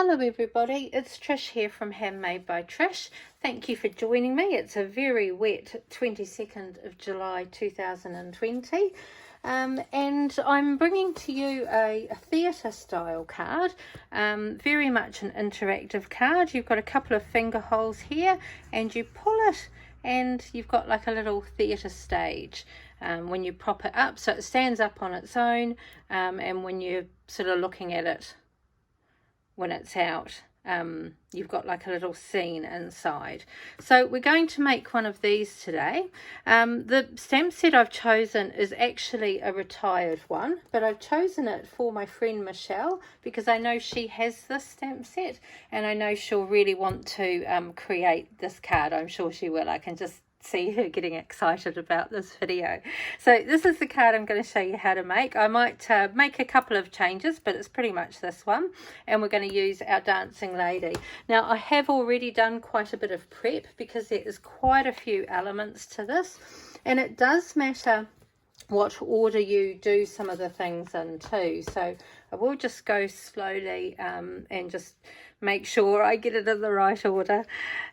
Hello everybody, it's Trish here from Handmade by Trish. Thank you for joining me. It's a very wet 22nd of July 2020 and I'm bringing to you a theatre style card, very much an interactive card. You've got a couple of finger holes here and you pull it and you've got like a little theatre stage when you prop it up, so it stands up on its own, and when you're sort of looking at it when it's out, you've got like a little scene inside. So we're going to make one of these today. The stamp set I've chosen is actually a retired one, but I've chosen it for my friend Michelle because I know she has this stamp set and I know she'll really want to create this card. I'm sure she will. I can just see her getting excited about this video. So this is the card I'm going to show you how to make. I might make a couple of changes, but it's pretty much this one, and we're going to use our dancing lady. Now I have already done quite a bit of prep because there is quite a few elements to this, and it does matter what order you do some of the things in too. So I will just go slowly and just make sure I get it in the right order.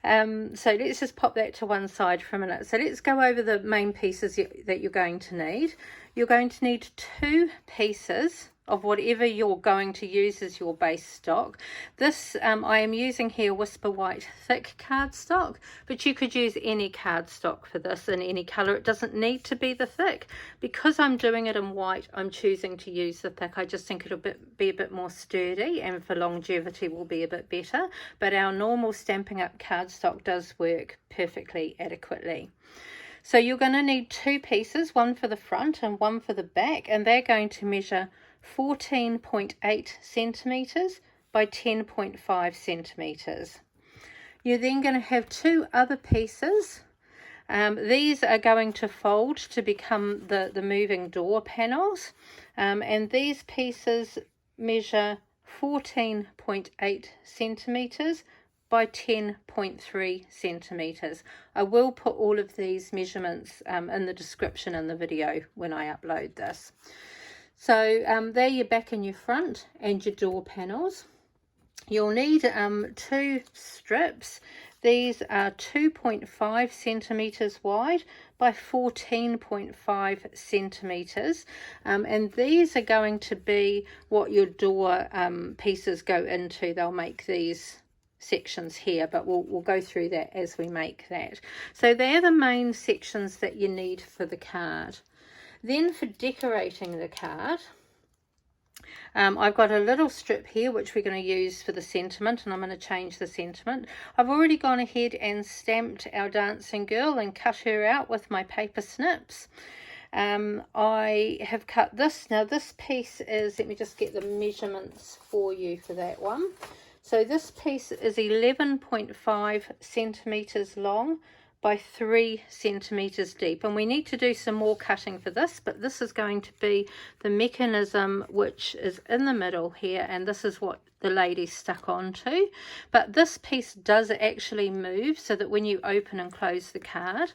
So let's just pop that to one side for a minute. So let's go over the main pieces that you're going to need. You're going to need 2 pieces of whatever you're going to use as your base stock. This I am using here Whisper White thick cardstock, but you could use any cardstock for this in any color. It doesn't need to be the thick. Because I'm doing it in white, I'm choosing to use the thick. I just think it'll be a bit more sturdy, and for longevity will be a bit better, but our normal Stampin' Up cardstock does work perfectly adequately. So you're going to need 2 pieces, one for the front and one for the back, and they're going to measure 14.8 centimeters by 10.5 centimeters. You're then going to have 2 other pieces. These are going to fold to become the moving door panels, and these pieces measure 14.8 centimeters by 10.3 centimeters. I will put all of these measurements in the description in the video when I upload this. So there your back and your front and your door panels. You'll need 2 strips. These are 2.5 centimeters wide by 14.5 centimeters, and these are going to be what your door pieces go into. They'll make these sections here, but we'll go through that as we make that. So they're the main sections that you need for the card. Then for decorating the card, I've got a little strip here which we're going to use for the sentiment, and I'm going to change the sentiment. I've already gone ahead and stamped our dancing girl and cut her out with my paper snips. I have cut this. Now this piece is, let me just get the measurements for you for that one. So this piece is 11.5 centimeters long by 3 centimeters deep, and we need to do some more cutting for this, but this is going to be the mechanism which is in the middle here, and this is what the lady stuck onto. But this piece does actually move so that when you open and close the card,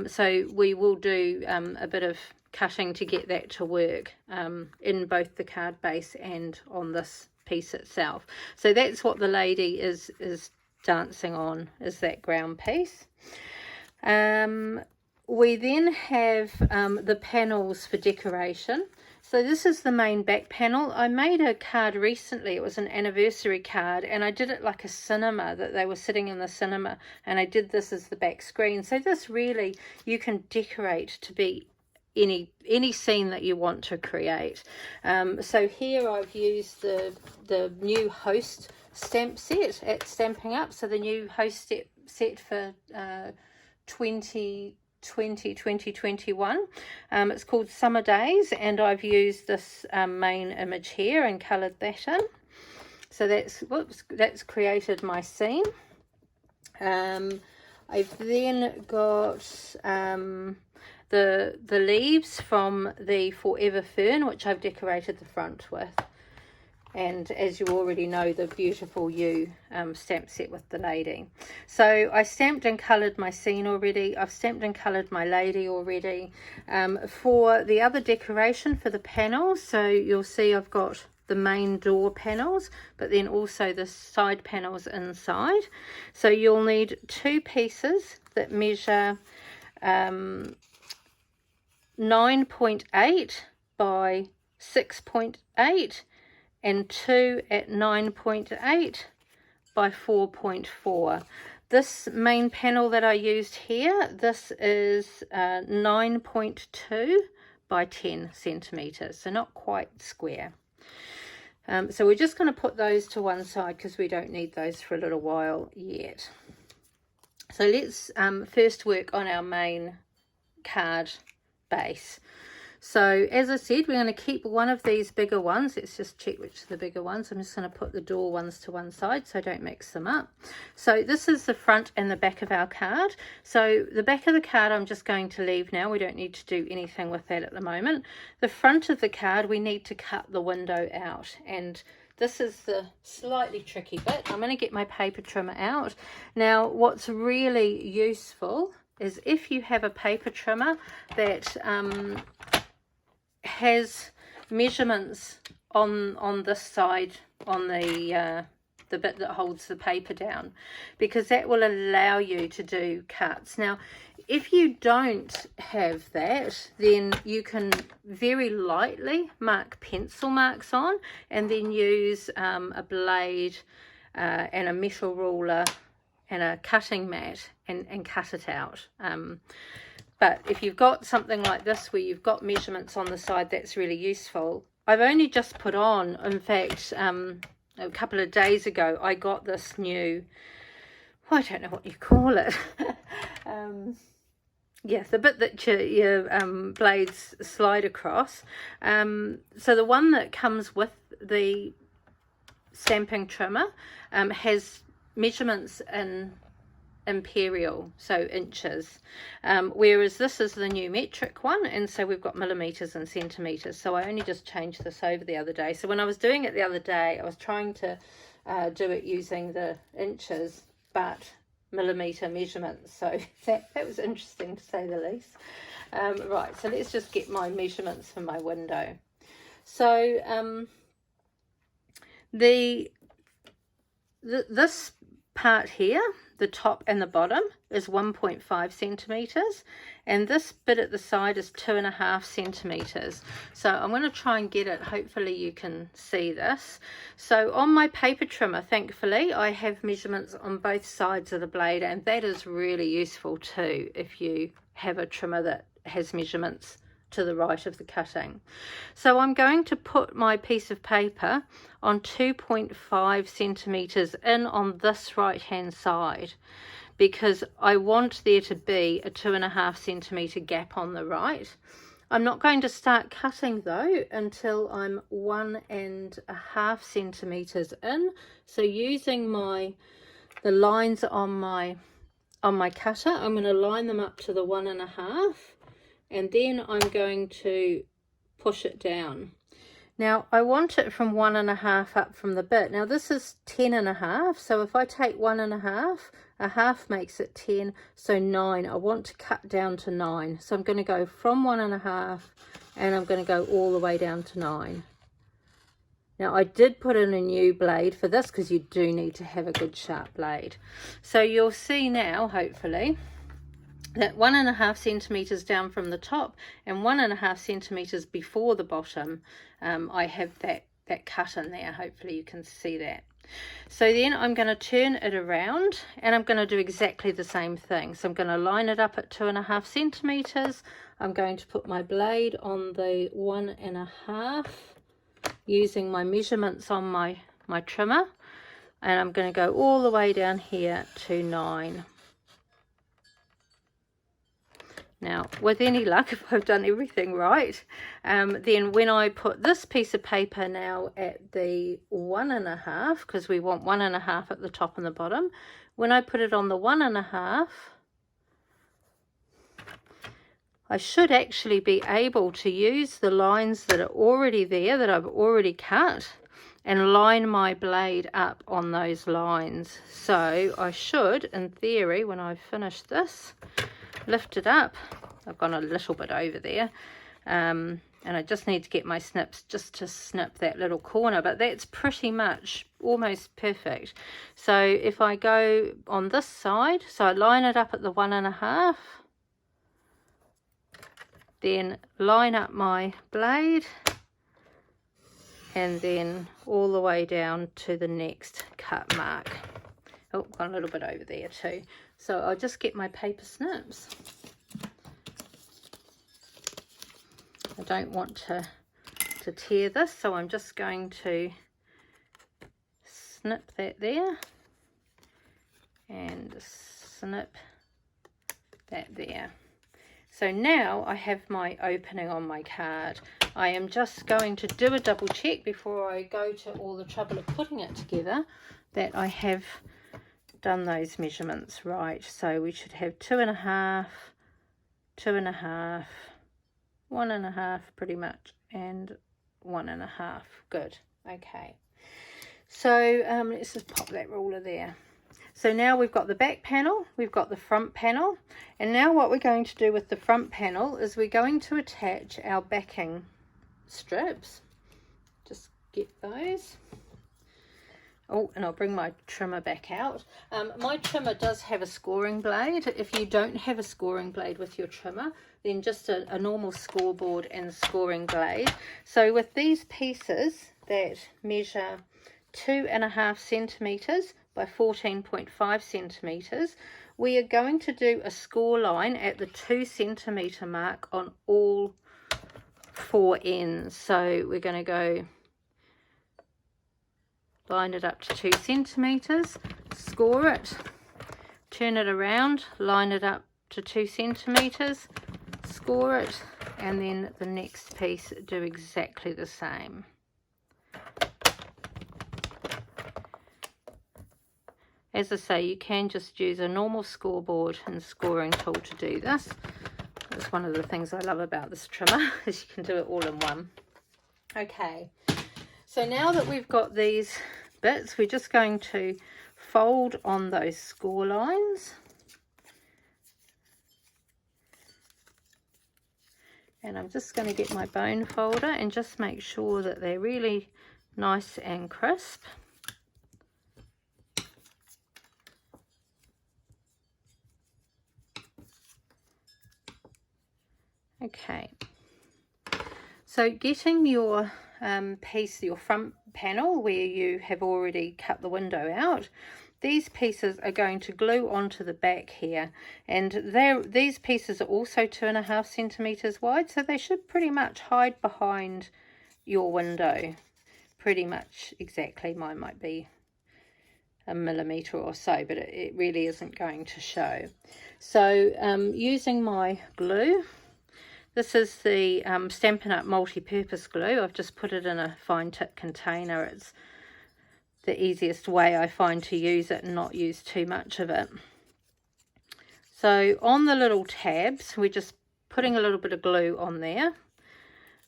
so we will do a bit of cutting to get that to work in both the card base and on this piece itself. So that's what the lady is dancing on, is that ground piece. We then have the panels for decoration. So this is the main back panel. I made a card recently. It was an anniversary card, and I did it like a cinema, that they were sitting in the cinema, and I did this as the back screen. So this really, you can decorate to be any scene that you want to create. So here I've used the new host stamp set at Stampin' Up. So the new host set for 2020-2021. It's called Summer Days, and I've used this main image here and coloured that in. So that's created my scene. I've then got the leaves from the Forever Fern, which I've decorated the front with. And as you already know, the beautiful U stamp set with the lady. So I stamped and coloured my scene already. I've stamped and coloured my lady already. For the other decoration for the panels, so you'll see I've got the main door panels, but then also the side panels inside. So you'll need 2 pieces that measure 9.8 by 6.8 and 2 at 9.8 by 4.4. This main panel that I used here, this is 9.2 by 10 centimeters, so not quite square. So we're just going to put those to one side because we don't need those for a little while yet. So let's first work on our main card base. So as I said, we're going to keep one of these bigger ones. Let's just check which are the bigger ones. I'm just going to put the door ones to one side so I don't mix them up. So this is the front and the back of our card. So the back of the card I'm just going to leave now. We don't need to do anything with that at the moment. The front of the card, we need to cut the window out, and this is the slightly tricky bit. I'm going to get my paper trimmer out. Now what's really useful is if you have a paper trimmer that has measurements on this side, on the bit that holds the paper down, because that will allow you to do cuts. Now if you don't have that, then you can very lightly mark pencil marks on, and then use a blade and a metal ruler and a cutting mat and cut it out. But if you've got something like this where you've got measurements on the side, that's really useful. I've only just put on, in fact, a couple of days ago, I got this new, well, I don't know what you call it. Yeah, the bit that your blades slide across. So the one that comes with the stamping trimmer has measurements in Imperial, so inches, whereas this is the new metric one, and so we've got millimeters and centimeters. So I only just changed this over the other day. So when I was doing it the other day, I was trying to do it using the inches but millimeter measurements, so that was interesting to say the least. Right, so let's just get my measurements for my window. So this part here, the top and the bottom, is 1.5 centimeters, and this bit at the side is 2.5 centimeters. So I'm going to try and get it, hopefully you can see this. So on my paper trimmer, thankfully, I have measurements on both sides of the blade, and that is really useful too if you have a trimmer that has measurements to the right of the cutting. So I'm going to put my piece of paper on 2.5 centimeters in on this right hand side, because I want there to be a 2.5 centimeter gap on the right. I'm not going to start cutting though until I'm 1.5 centimeters in. So using the lines on my cutter, I'm going to line them up to the 1.5, and then I'm going to push it down. Now I want it from 1.5 up from the bit. Now this is 10.5, so if I take 1.5, a half makes it 10, so 9. I want to cut down to 9, so I'm going to go from 1.5 and I'm going to go all the way down to 9. Now I did put in a new blade for this because you do need to have a good sharp blade. So you'll see now, hopefully, that 1.5 centimeters down from the top and 1.5 centimeters before the bottom, I have that cut in there. Hopefully you can see that. So then I'm going to turn it around and I'm going to do exactly the same thing. So I'm going to line it up at 2.5 centimeters. I'm going to put my blade on the 1.5 using my measurements on my trimmer, and I'm going to go all the way down here to 9. Now, with any luck, if I've done everything right, then when I put this piece of paper now at the 1.5, because we want 1.5 at the top and the bottom, when I put it on the 1.5, I should actually be able to use the lines that are already there, that I've already cut, and line my blade up on those lines. So I should, in theory, when I finish this, lift it up. I've gone a little bit over there. And I just need to get my snips just to snip that little corner, but that's pretty much almost perfect. So if I go on this side, so I line it up at the 1.5, then line up my blade, and then all the way down to the next cut mark. Oh, got a little bit over there too. So I'll just get my paper snips. I don't want to tear this, so I'm just going to snip that there and snip that there. So now I have my opening on my card. I am just going to do a double check before I go to all the trouble of putting it together that I have done those measurements right. So we should have 2.5, 2.5, 1.5 pretty much, and 1.5. Good. Okay. So let's just pop that ruler there. So now we've got the back panel, we've got the front panel, and now what we're going to do with the front panel is we're going to attach our backing strips. Just get those. Oh, and I'll bring my trimmer back out. My trimmer does have a scoring blade. If you don't have a scoring blade with your trimmer, then just a normal scoreboard and scoring blade. So with these pieces that measure 2.5 centimeters by 14.5 centimeters, we are going to do a score line at the 2 centimeter mark on all 4 ends. So we're going to go line it up to 2 centimeters, score it, turn it around, line it up to 2 centimeters, score it, and then the next piece do exactly the same. As I say, you can just use a normal scoreboard and scoring tool to do this. That's one of the things I love about this trimmer, is you can do it all in one. Okay, so now that we've got these bits, we're just going to fold on those score lines. And I'm just going to get my bone folder and just make sure that they're really nice and crisp. Okay, so getting your piece, your front panel where you have already cut the window out, these pieces are going to glue onto the back here, and these pieces are also 2.5 centimeters wide, so they should pretty much hide behind your window, pretty much exactly. Mine might be a millimeter or so, but it really isn't going to show. So using my glue, this is the Stampin' Up! Multi-Purpose Glue. I've just put it in a fine tip container. It's the easiest way I find to use it and not use too much of it. So on the little tabs, we're just putting a little bit of glue on there.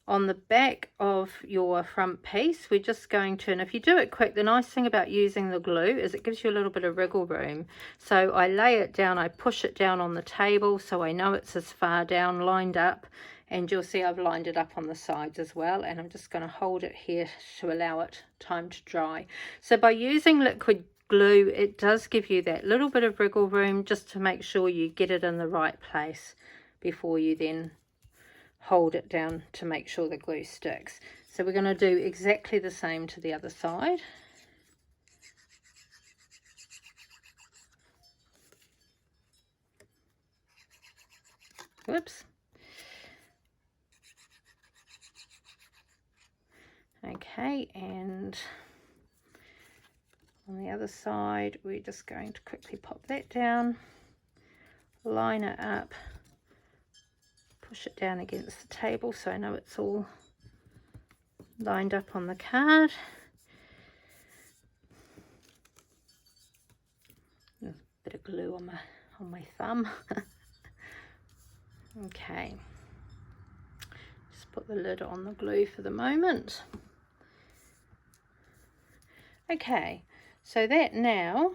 On the back of your front piece, we're just going to, and if you do it quick, the nice thing about using the glue is it gives you a little bit of wriggle room. So I lay it down, I push it down on the table so I know it's as far down lined up, and you'll see I've lined it up on the sides as well, and I'm just going to hold it here to allow it time to dry. So by using liquid glue, it does give you that little bit of wriggle room just to make sure you get it in the right place before you then hold it down to make sure the glue sticks. So we're going to do exactly the same to the other side. Whoops. Okay, and on the other side, we're just going to quickly pop that down, line it up, push it down against the table so I know it's all lined up on the card. A bit of glue on my thumb. Okay, just put the lid on the glue for the moment. Okay, so that now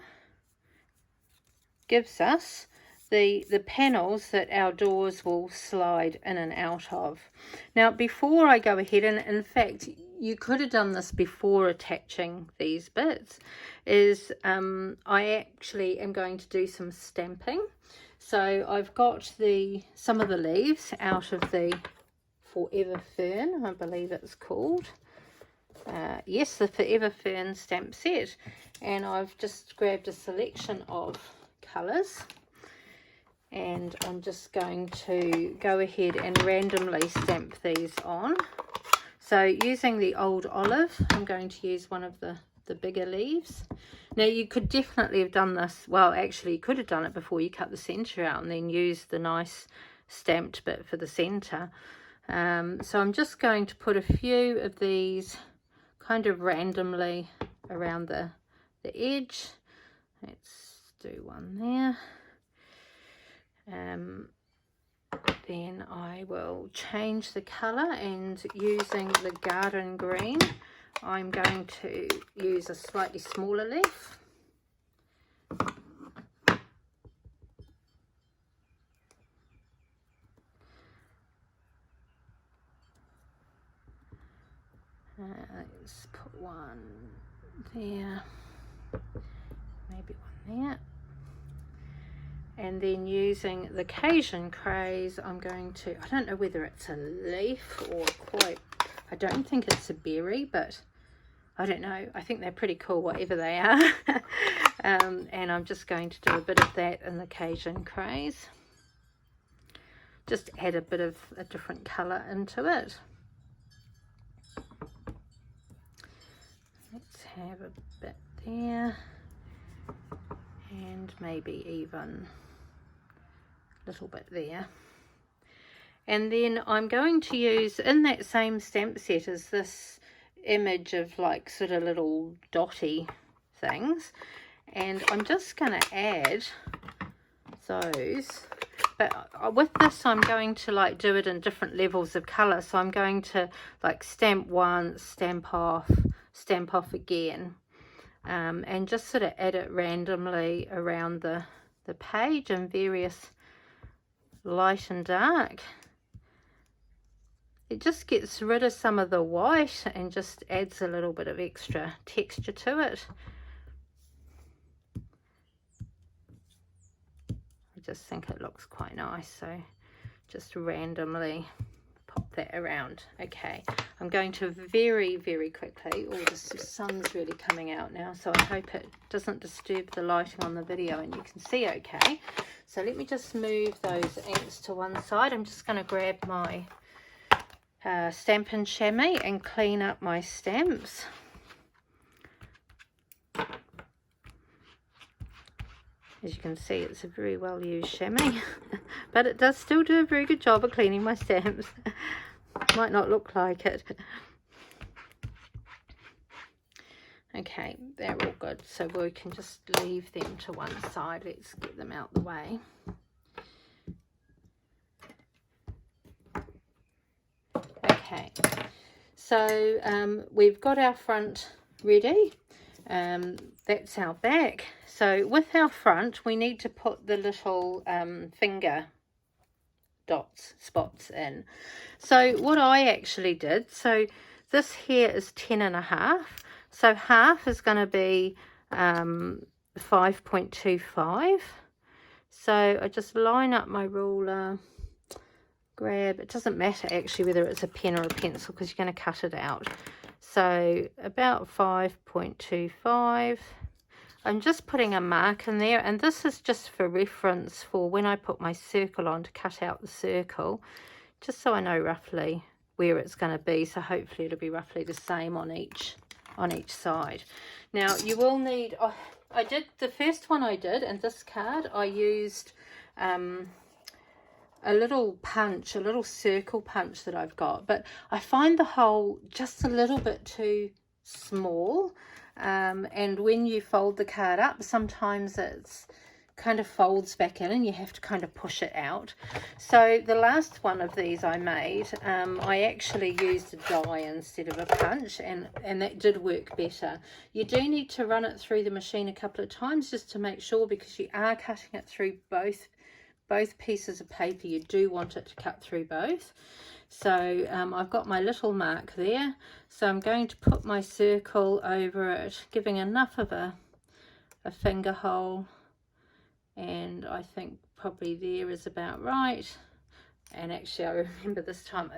gives us the panels that our doors will slide in and out of. Now, before I go ahead, and in fact, you could have done this before attaching these bits, is I actually am going to do some stamping. So I've got some of the leaves out of the Forever Fern, I believe it's called. Yes, the Forever Fern stamp set. And I've just grabbed a selection of colours. And I'm just going to go ahead and randomly stamp these on. So using the old olive, I'm going to use one of the bigger leaves. Now you could definitely have done this, well actually you could have done it before you cut the centre out and then use the nice stamped bit for the centre. So I'm just going to put a few of these kind of randomly around the edge. Let's do one there. Then I will change the colour, and using the garden green, I'm going to use a slightly smaller leaf. Let's put one there, maybe one there. And then using the Cajun Craze, I'm going to, I don't know whether it's a leaf or quite, I don't think it's a berry, but I don't know. I think they're pretty cool, whatever they are. And I'm just going to do a bit of that in the Cajun Craze. Just add a bit of a different colour into it. Let's have a bit there. And maybe even a little bit there. And then I'm going to use, in that same stamp set, is this image of like sort of little dotty things, and I'm just going to add those, but with this I'm going to like do it in different levels of colour. So I'm going to like stamp once, stamp off again, and just sort of add it randomly around the page in various light and dark. It just gets rid of some of the white and just adds a little bit of extra texture to it. I just think it looks quite nice, so just randomly pop that around. Okay, I'm going to very, very quickly, the sun's really coming out now, so I hope it doesn't disturb the lighting on the video and you can see okay. So let me just move those inks to one side. I'm just going to grab my Stampin' Chamois and clean up my stamps. As you can see, it's a very well used chamois, but it does still do a very good job of cleaning my stamps. Might not look like it. Okay, they're all good, so we can just leave them to one side. Let's get them out the way. Okay, so we've got our front ready. That's our back. So with our front, we need to put the little finger spots in. So what I actually did, so this here is 10.5, so half is going to be 5.25. So I just line up my ruler, grab, it doesn't matter actually whether it's a pen or a pencil because you're going to cut it out. So about 5.25. I'm just putting a mark in there, and this is just for reference for when I put my circle on to cut out the circle, just so I know roughly where it's going to be. So hopefully it'll be roughly the same on each side. Now you will need, I did the first one I did, and this card I used a little punch, a little circle punch that I've got, but I find the hole just a little bit too small, and when you fold the card up, sometimes it's kind of folds back in and you have to kind of push it out. So the last one of these I made, I actually used a die instead of a punch, and that did work better. You do need to run it through the machine a couple of times just to make sure, because you are cutting it through both both pieces of paper, you do want it to cut through both. So I've got my little mark there, so I'm going to put my circle over it, giving enough of a finger hole, and I think probably there is about right. And actually I remember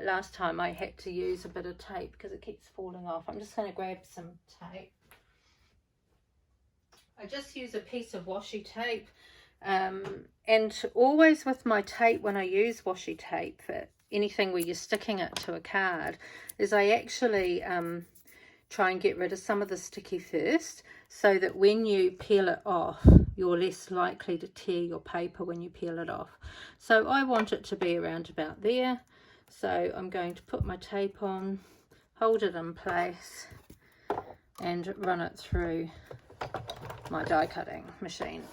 last time I had to use a bit of tape because it keeps falling off. I'm just going to grab some tape. I just use a piece of washi tape, and always with my tape, when I use washi tape for anything where you're sticking it to a card, is I actually try and get rid of some of the sticky first, so that when you peel it off, you're less likely to tear your paper when you peel it off. So I want it to be around about there. So I'm going to put my tape on, hold it in place, and run it through my die cutting machine.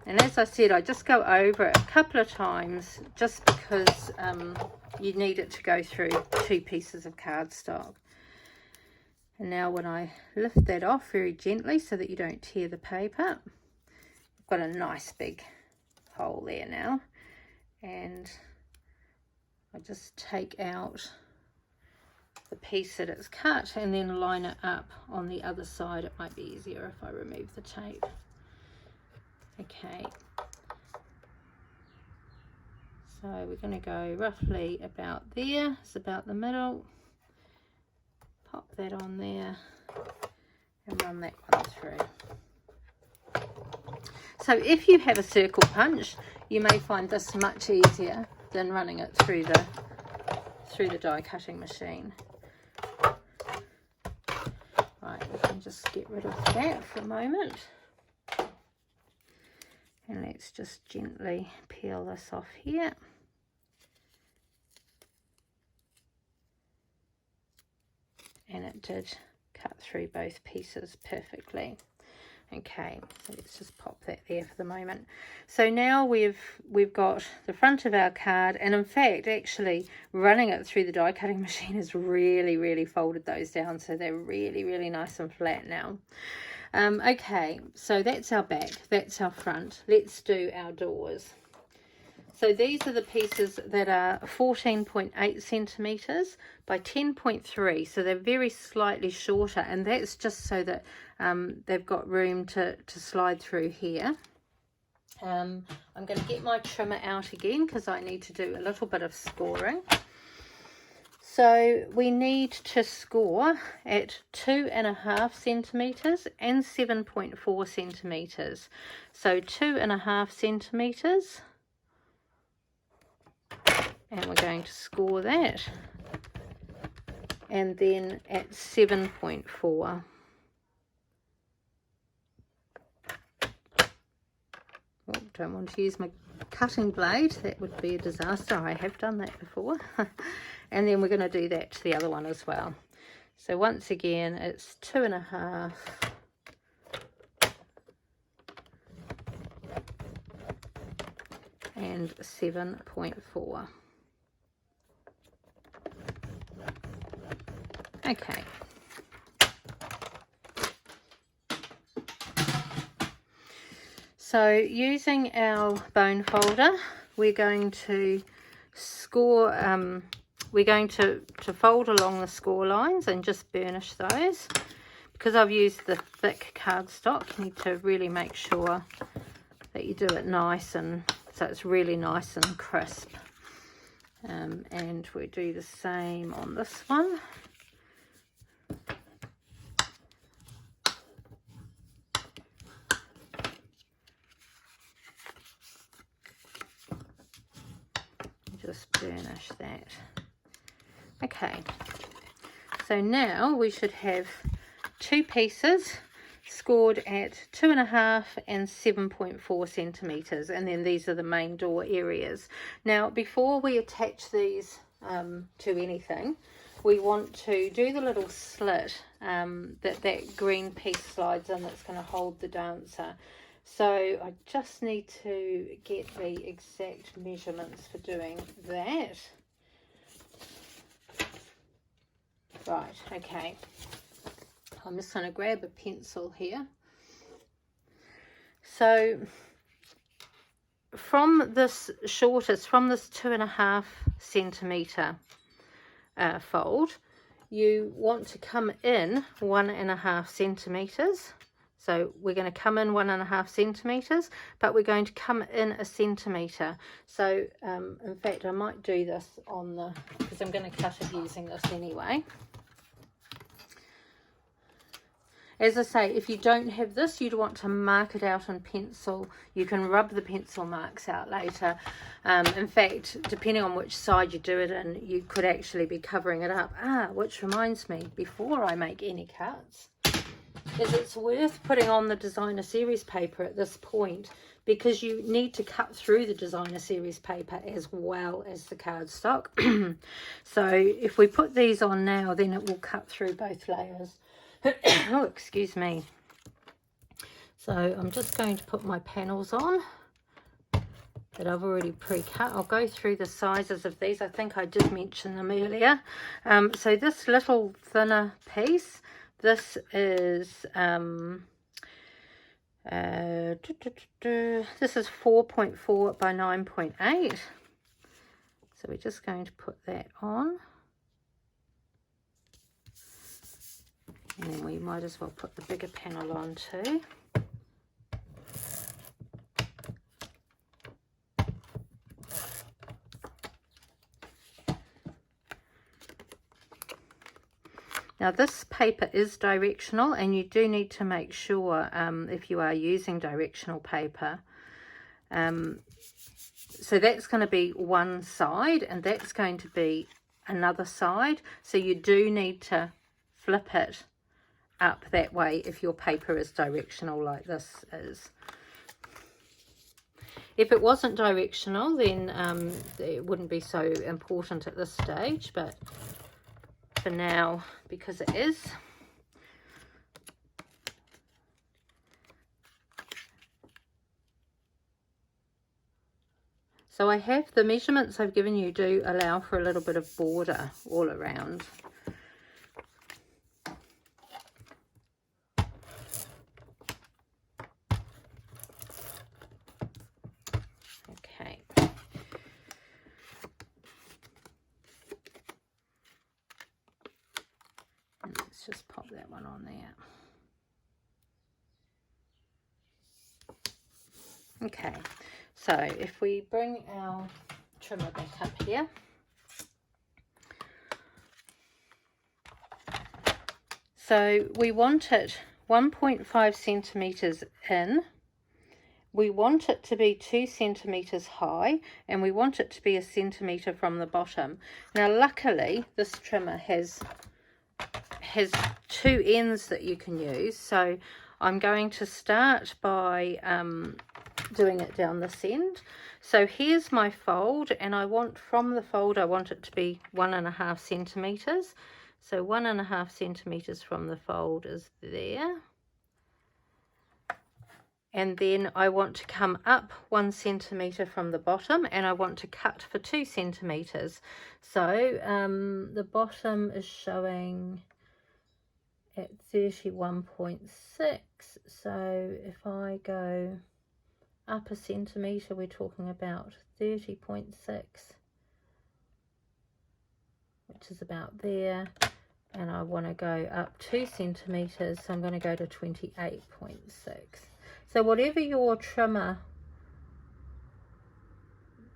And as I said, I just go over it a couple of times just because you need it to go through 2 pieces of cardstock. And now when I lift that off very gently so that you don't tear the paper, I've got a nice big hole there now. And I just take out the piece that it's cut and then line it up on the other side. It might be easier if I remove the tape. Okay, so we're going to go roughly about there. It's about the middle. Pop that on there and run that one through. So if you have a circle punch, you may find this much easier than running it through the die cutting machine. Right, we can just get rid of that for a moment. And let's just gently peel this off here. And it did cut through both pieces perfectly. Okay, so let's just pop that there for the moment. So now we've got the front of our card, and in fact actually running it through the die cutting machine has really folded those down, so they're really nice and flat now. Okay, so that's our back, that's our front. Let's do our doors. So these are the pieces that are 14.8 centimeters by 10.3, so they're very slightly shorter, and that's just so that they've got room to slide through here. I'm going to get my trimmer out again because I need to do a little bit of scoring. So we need to score at 2.5 centimeters and 7.4 centimeters. So 2.5 centimeters, and we're going to score that, and then at 7.4. Oh, don't want to use my cutting blade, that would be a disaster. I have done that before. And then we're going to do that to the other one as well. So once again, it's 2.5 and 7.4. Okay. So using our bone folder, we're going to score, we're going to fold along the score lines and just burnish those. Because I've used the thick cardstock, you need to really make sure that you do it nice, and so it's really nice and crisp. And we do the same on this one. Just burnish that. Okay, so now we should have 2 pieces scored at 2.5 and 7.4 centimeters, and then these are the main door areas. Now before we attach these to anything, we want to do the little slit that green piece slides in, that's going to hold the dancer. So I just need to get the exact measurements for doing that. Right, okay. I'm just going to grab a pencil here. So from this shortest, from this 2.5 centimetre fold, you want to come in 1.5 centimetres. So we're going to come in 1.5 centimetres, but we're going to come in a centimetre. So in fact, I might do this on the, because I'm going to cut it using this anyway. As I say, if you don't have this, you'd want to mark it out in pencil. You can rub the pencil marks out later. In fact, depending on which side you do it in, you could actually be covering it up. Which reminds me, before I make any cuts, is it's worth putting on the designer series paper at this point, because you need to cut through the designer series paper as well as the cardstock. So if we put these on now, then it will cut through both layers. Oh, excuse me. So I'm just going to put my panels on that I've already pre-cut. I'll go through the sizes of these. I think I did mention them earlier. So this little thinner piece, this is this is 4.4 by 9.8. So we're just going to put that on. And then we might as well put the bigger panel on too. Now this paper is directional, and you do need to make sure if you are using directional paper. So that's going to be one side, and that's going to be another side. So you do need to flip it up that way if your paper is directional like this is. If it wasn't directional, then it wouldn't be so important at this stage, but for now, because it is, so I have the measurements I've given you do allow for a little bit of border all around. Just pop that one on there. Okay, so if we bring our trimmer back up here, so we want it 1.5 centimeters in, we want it to be 2 centimeters high, and we want it to be 1 centimeter from the bottom. Now luckily this trimmer has two ends that you can use, so I'm going to start by doing it down this end. So here's my fold, and I want from the fold, I want it to be 1.5 centimeters. So 1.5 centimeters from the fold is there, and then I want to come up 1 centimeter from the bottom, and I want to cut for 2 centimeters. So the bottom is showing at 31.6, so if I go up 1 centimeter, we're talking about 30.6, which is about there, and I want to go up 2 centimeters, so I'm going to go to 28.6. So whatever your trimmer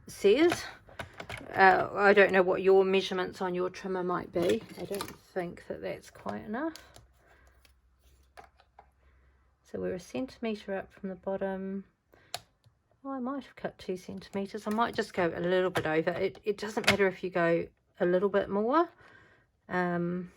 says, I don't know what your measurements on your trimmer might be. I don't think that that's quite enough. So we're 1 centimeter up from the bottom. Oh, I might have cut 2 centimeters. I might just go a little bit over. It doesn't matter if you go a little bit more. And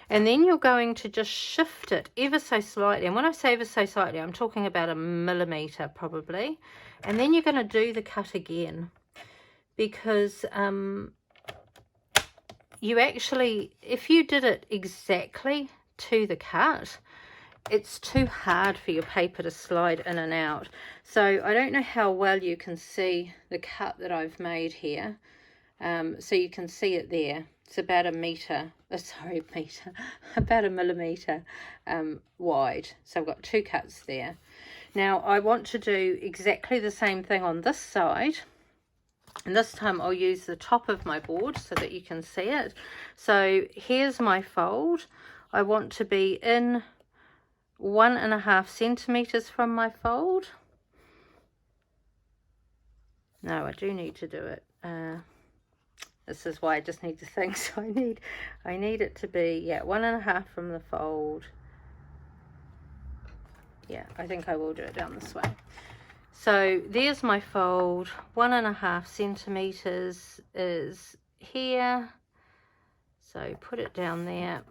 then you're going to just shift it ever so slightly. And when I say ever so slightly, I'm talking about 1 millimeter probably. And then you're going to do the cut again, because you actually, if you did it exactly to the cut, it's too hard for your paper to slide in and out. So I don't know how well you can see the cut that I've made here. So you can see it there. It's about about 1 millimeter wide. So I've got 2 cuts there. Now I want to do exactly the same thing on this side, and this time I'll use the top of my board so that you can see it. So here's my fold. I want to be in 1.5 centimeters from my fold. No, I do need to do it. This is why I just need to think. So I need it to be, yeah, 1.5 from the fold. Yeah, I think I will do it down this way. So there's my fold. 1.5 centimeters is here. So put it down there.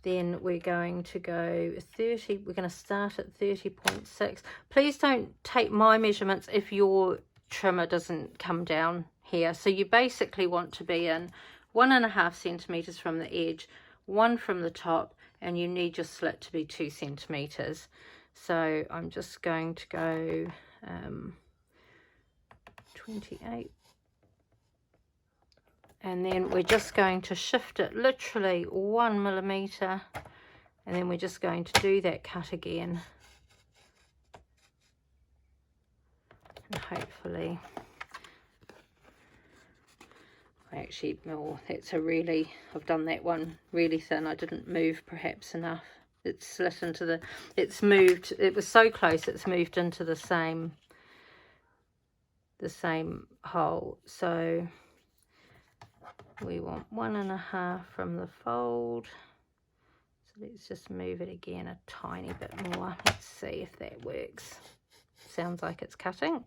Then we're going to go 30. We're going to start at 30.6. Please don't take my measurements if your trimmer doesn't come down here. So you basically want to be in 1.5 centimeters from the edge, 1 from the top, and you need your slit to be 2 centimeters. So I'm just going to go 28. And then we're just going to shift it literally 1 millimeter, and then we're just going to do that cut again. And hopefully, that's a really, I've done that one really thin. I didn't move perhaps enough. It's slit into the, it's moved, it was so close, it's moved into the same hole. So we want 1.5 from the fold. So let's just move it again a tiny bit more. Let's see if that works. Sounds like it's cutting.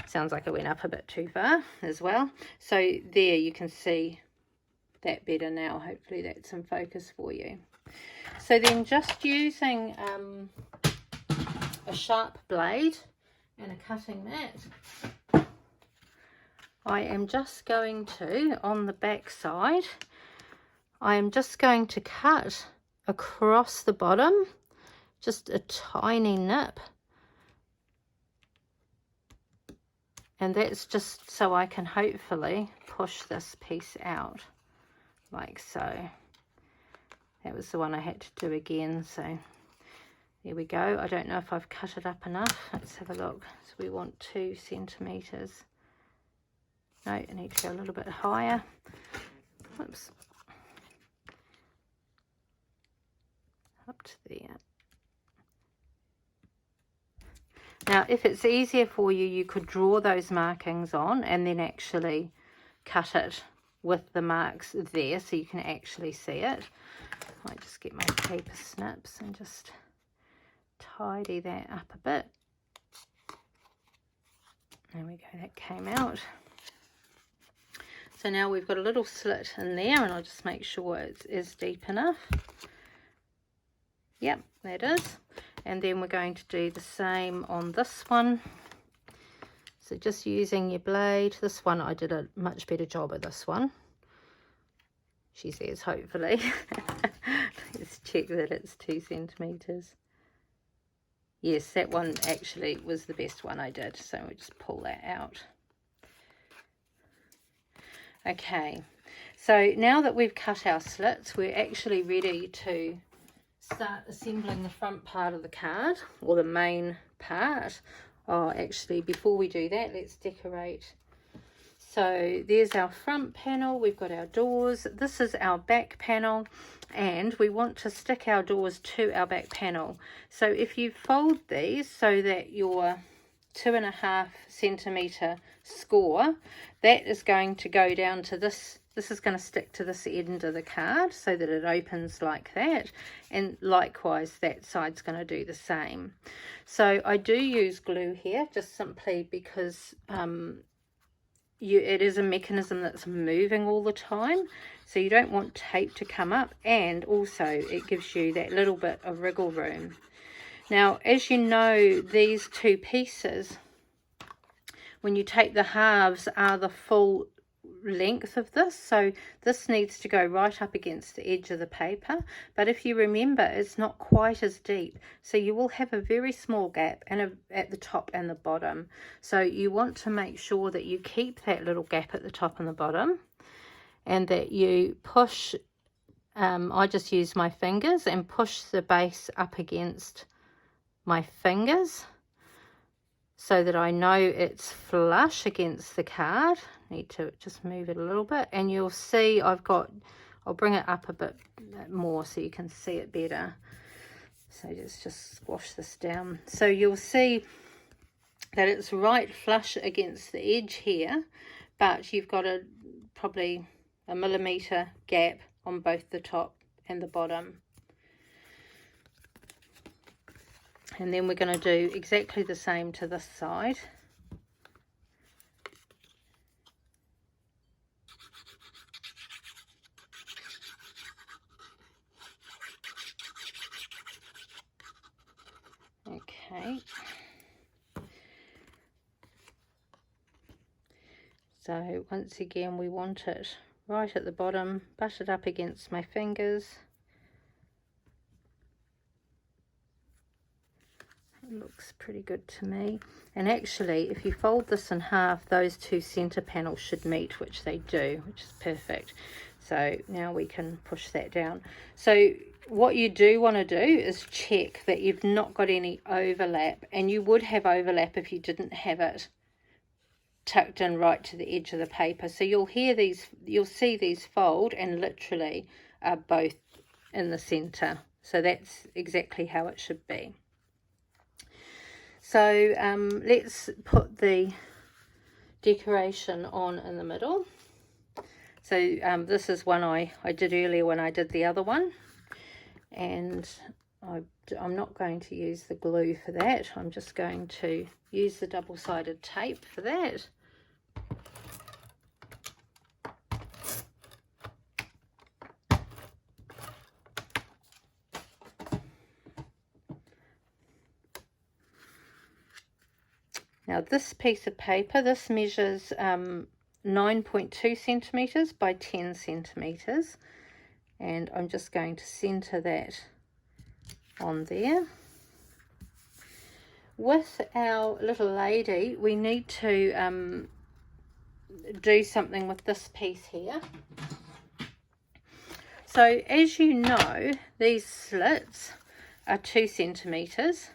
Sounds like it went up a bit too far as well. So there you can see that better now. Hopefully that's in focus for you. So then just using a sharp blade and a cutting mat, I am just going to, on the back side, I am just going to cut across the bottom, just a tiny nip. And that's just so I can hopefully push this piece out, like so. That was the one I had to do again, so there we go. I don't know if I've cut it up enough. Let's have a look. So we want 2 centimeters. No, I need to go a little bit higher. Whoops. Up to there. Now, if it's easier for you, you could draw those markings on and then actually cut it with the marks there so you can actually see it. I might just get my paper snips and just tidy that up a bit. There we go, that came out. So now we've got a little slit in there, and I'll just make sure it is deep enough. Yep, that is. And then we're going to do the same on this one. So just using your blade. This one I did a much better job of this one. She says, hopefully. Let's check that it's 2 centimeters. Yes, that one actually was the best one I did. So we'll just pull that out. Okay, so now that we've cut our slits, we're actually ready to start assembling the front part of the card, or the main part. Oh, actually, before we do that, let's decorate. So there's our front panel, we've got our doors, this is our back panel, and we want to stick our doors to our back panel. So if you fold these so that your 2.5 centimeter score, that is going to go down to this. This is going to stick to this end of the card so that it opens like that, and likewise that side's going to do the same. So I do use glue here just simply because it is a mechanism that's moving all the time, so you don't want tape to come up, and also it gives you that little bit of wriggle room. Now, as you know, these two pieces, when you take the halves, are the full length of this, so this needs to go right up against the edge of the paper. But if you remember, it's not quite as deep, so you will have a very small gap at the top and the bottom. So you want to make sure that you keep that little gap at the top and the bottom, and that you push, I just use my fingers and push the base up against my fingers so that I know it's flush against the card. Need to just move it a little bit, and you'll see I'll bring it up a bit more so you can see it better. So just squash this down. So you'll see that it's right flush against the edge here, but you've got probably a millimetre gap on both the top and the bottom. And then we're going to do exactly the same to this side. Okay. So once again, we want it right at the bottom, butt it up against my fingers. It looks pretty good to me. And actually, if you fold this in half, those two center panels should meet, which they do, which is perfect. So now we can push that down. So what you do want to do is check that you've not got any overlap, and you would have overlap if you didn't have it tucked in right to the edge of the paper. So you'll see these fold and literally are both in the center. So that's exactly how it should be. So let's put the decoration on in the middle. So this is one I did earlier when I did the other one, and I'm not going to use the glue for that. I'm just going to use the double-sided tape for that. Now this piece of paper, this measures 9.2 centimeters by 10 centimeters, and I'm just going to center that on there. With our little lady, we need to do something with this piece here. So as you know, these slits are 2 centimeters.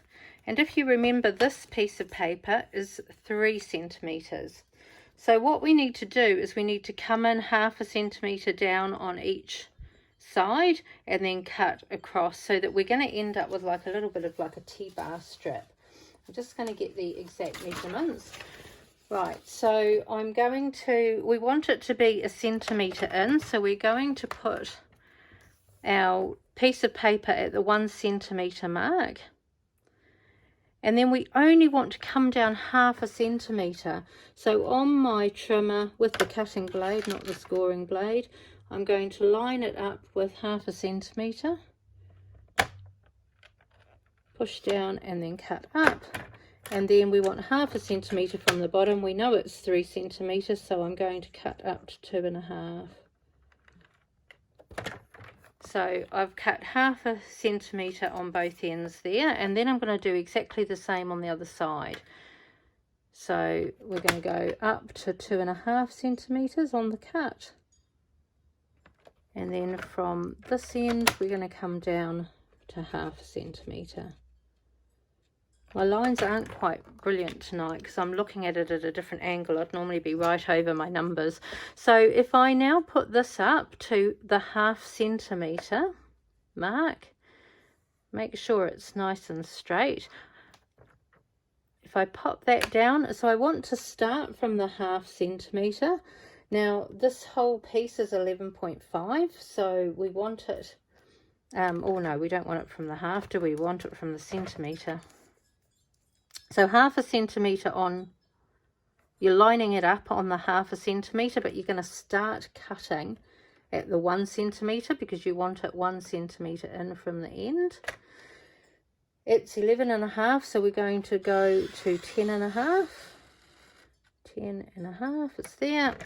And if you remember, this piece of paper is 3 centimeters. So what we need to do is we need to come in 1/2 centimeter down on each side and then cut across, so that we're going to end up with like a little bit of like a T-bar strip. I'm just going to get the exact measurements. Right, so we want it to be 1 centimeter in, so we're going to put our piece of paper at the 1 centimeter mark. And then we only want to come down 1/2 centimeter. So on my trimmer with the cutting blade, not the scoring blade, I'm going to line it up with 1/2 centimeter, push down and then cut up. And then we want 1/2 centimeter from the bottom. We know it's 3 centimeters, so I'm going to cut up to 2.5. So I've cut 1/2 centimeter on both ends there, and then I'm going to do exactly the same on the other side. So we're going to go up to 2.5 centimeters on the cut, and then from this end we're going to come down to 1/2 centimeter. My lines aren't quite brilliant tonight because I'm looking at it at a different angle. I'd normally be right over my numbers. So if I now put this up to the 1/2 centimeter mark, make sure it's nice and straight. If I pop that down, so I want to start from the 1/2 centimeter. Now this whole piece is 11.5, so we want it, oh no, we don't want it from the 1/2, do we? We want it from the centimeter. So 1/2 centimeter on, you're lining it up on the 1/2 centimeter, but you're going to start cutting at the 1 centimeter because you want it 1 centimeter in from the end. It's 11.5, so we're going to go to 10.5. 10.5, it's there.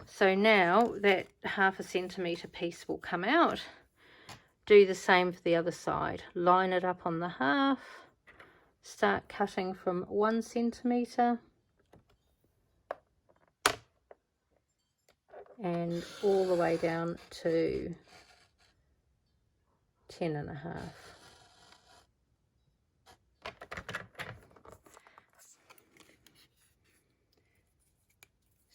So now that 1/2 centimeter piece will come out. Do the same for the other side. Line it up on the 1/2. Start cutting from 1 centimeter and all the way down to 10.5.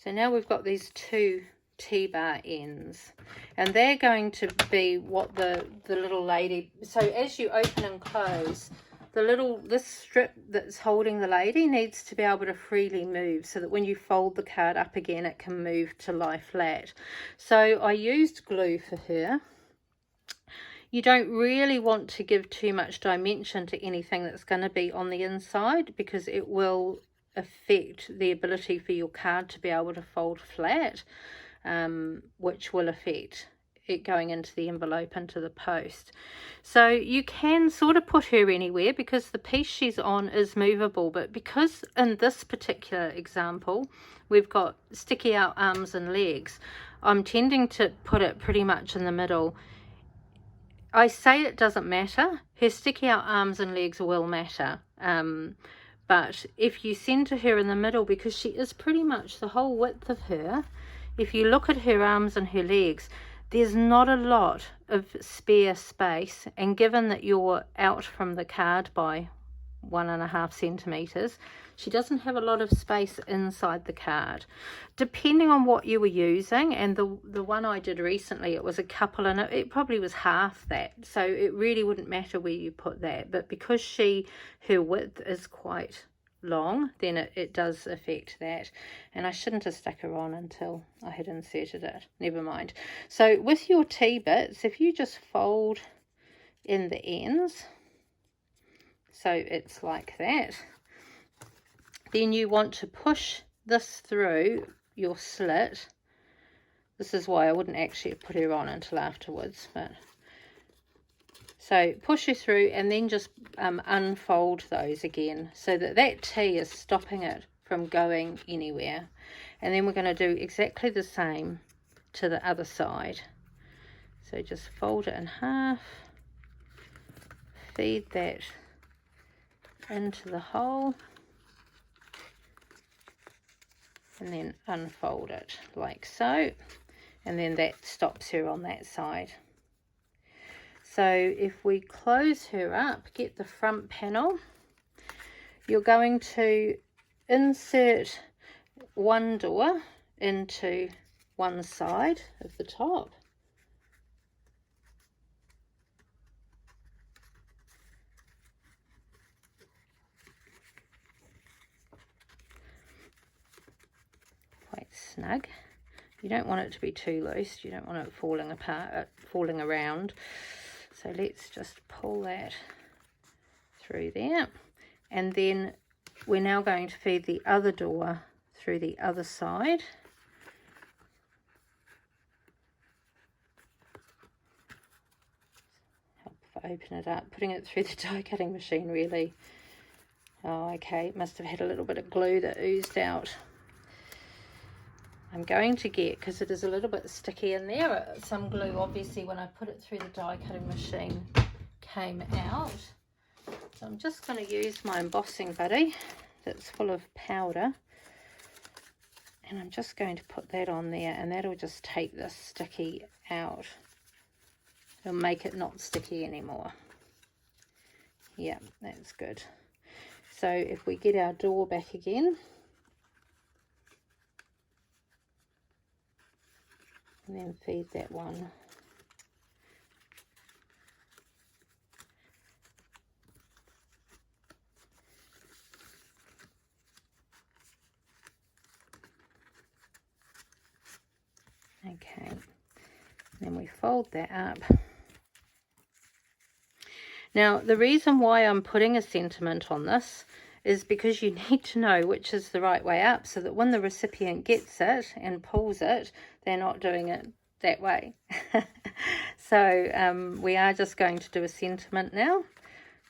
So now we've got these two T-bar ends, and they're going to be what the little lady, so as you open and close, this strip that's holding the lady needs to be able to freely move, so that when you fold the card up again it can move to lie flat. So I used glue for her. You don't really want to give too much dimension to anything that's going to be on the inside, because it will affect the ability for your card to be able to fold flat, which will affect it going into the envelope, into the post. So you can sort of put her anywhere because the piece she's on is movable, but because in this particular example we've got sticky out arms and legs, I'm tending to put it pretty much in the middle. I say it doesn't matter, her sticky out arms and legs will matter, but if you center her in the middle, because she is pretty much the whole width of her, if you look at her arms and her legs, there's not a lot of spare space, and given that you're out from the card by 1.5 centimeters, she doesn't have a lot of space inside the card. Depending on what you were using, and the one I did recently, it was a couple, and it probably was half that, so it really wouldn't matter where you put that. But because her width is quite long, then it does affect that, and I shouldn't have stuck her on until I had inserted it. Never mind. So with your T-bits, if you just fold in the ends, so it's like that, then you want to push this through your slit. This is why I wouldn't actually put her on until afterwards, but so push her through, and then just unfold those again, so that T is stopping it from going anywhere. And then we're going to do exactly the same to the other side. So just fold it in half, feed that into the hole, and then unfold it like so, and then that stops her on that side. So if we close her up, get the front panel, you're going to insert one door into one side of the top, quite snug. You don't want it to be too loose, you don't want it falling apart, falling around. So let's just pull that through there, and then we're now going to feed the other door through the other side. Help if I open it up, putting it through the die cutting machine really. Oh, okay, it must have had a little bit of glue that oozed out. I'm going to get, because it is a little bit sticky in there, some glue obviously when I put it through the die cutting machine came out. So I'm just going to use my embossing buddy that's full of powder, and I'm just going to put that on there, and that'll just take this sticky out. It'll make it not sticky anymore. Yeah, that's good. So if we get our door back again, and then feed that one. Okay, then we fold that up. Now the reason why I'm putting a sentiment on this is because you need to know which is the right way up, so that when the recipient gets it and pulls it, they're not doing it that way. So we are just going to do a sentiment now.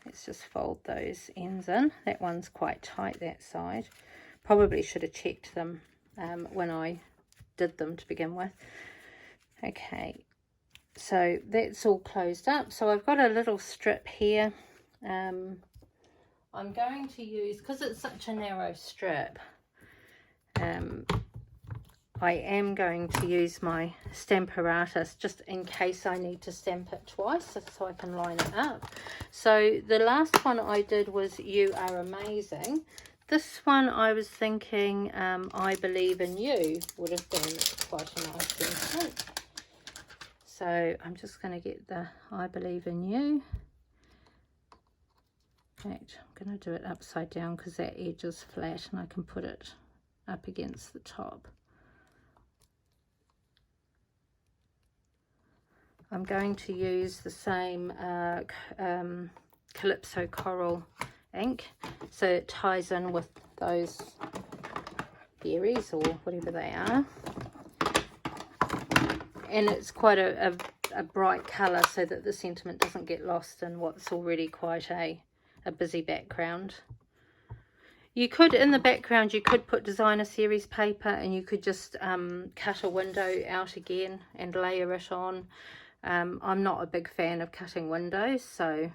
Let's just fold those ends in. That one's quite tight, that side. Probably should have checked them when I did them to begin with. Okay, so that's all closed up. So I've got a little strip here. I'm going to use, because it's such a narrow strip, I am going to use my Stamparatus just in case I need to stamp it twice, so I can line it up. So the last one I did was You Are Amazing. this one I was thinking I Believe in You would have been quite a nice sentiment. So I'm just going to get the I Believe in You. In fact, I'm going to do it upside down because that edge is flat and I can put it up against the top. I'm going to use the same Calypso Coral ink, so it ties in with those berries or whatever they are, and it's quite a bright colour so that the sentiment doesn't get lost in what's already quite a busy background. You could, in the background, you could put designer series paper, and you could just cut a window out again and layer it on. I'm not a big fan of cutting windows, so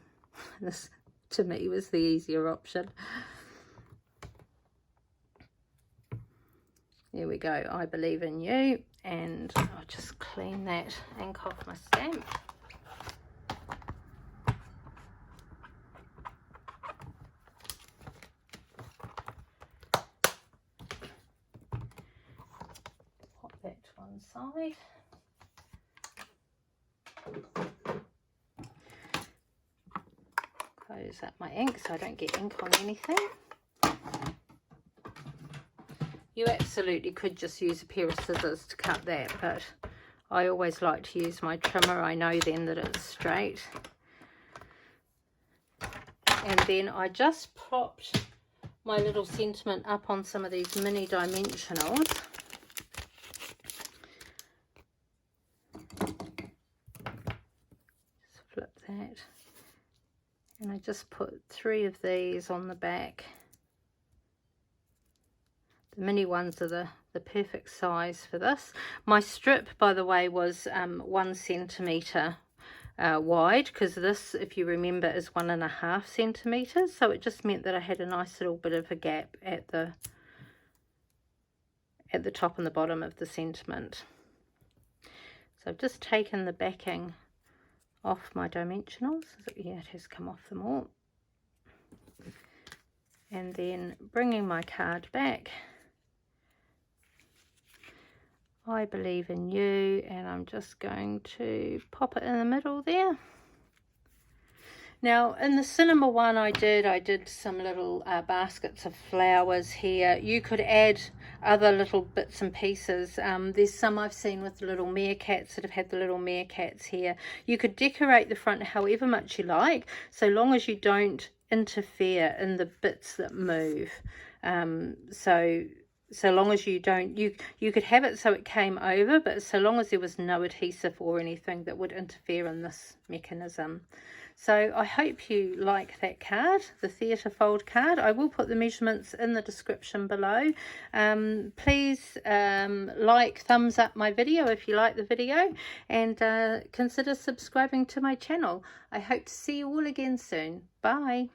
this to me was the easier option. There we go, I Believe in You, and I'll just clean that ink off my stamp. Pop that to one side. Close up my ink so I don't get ink on anything. You absolutely could just use a pair of scissors to cut that, but I always like to use my trimmer. I know then that it's straight. And then I just propped my little sentiment up on some of these mini dimensionals. Just flip that. And I just put 3 of these on the back. The mini ones are the perfect size for this. My strip, by the way, was 1 centimetre wide, because this, if you remember, is 1.5 centimetres. So it just meant that I had a nice little bit of a gap at the top and the bottom of the sentiment. So I've just taken the backing off my dimensionals. Yeah, it has come off them all. And then bringing my card back, I Believe in You, and I'm just going to pop it in the middle there. Now in the cinema one I did some little baskets of flowers here. You could add other little bits and pieces. There's some I've seen with the little meerkats that have had the little meerkats here. You could decorate the front however much you like, so long as you don't interfere in the bits that move. So long as you don't, you could have it so it came over, but so long as there was no adhesive or anything that would interfere in this mechanism. So I hope you like that card, the theatre fold card. I will put the measurements in the description below. Please thumbs up my video if you like the video, and consider subscribing to my channel. I hope to see you all again soon. Bye.